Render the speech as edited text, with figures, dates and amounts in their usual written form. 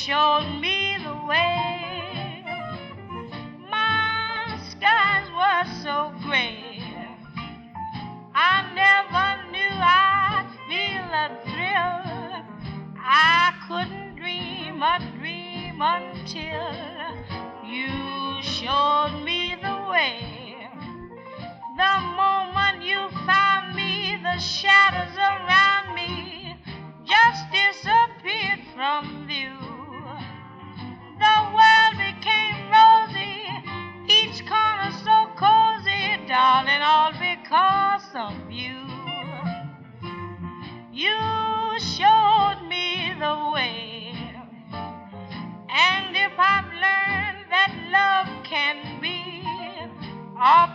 showed me the way. My skies were so gray, I never knew I'd feel a thrill. I couldn't dream a dream until you showed me the way. The moment you found me, the shadows around me just disappeared from view. The world became rosy, each corner so cozy, darling, all because of you. You showed me the way, and if I've learned that love can be a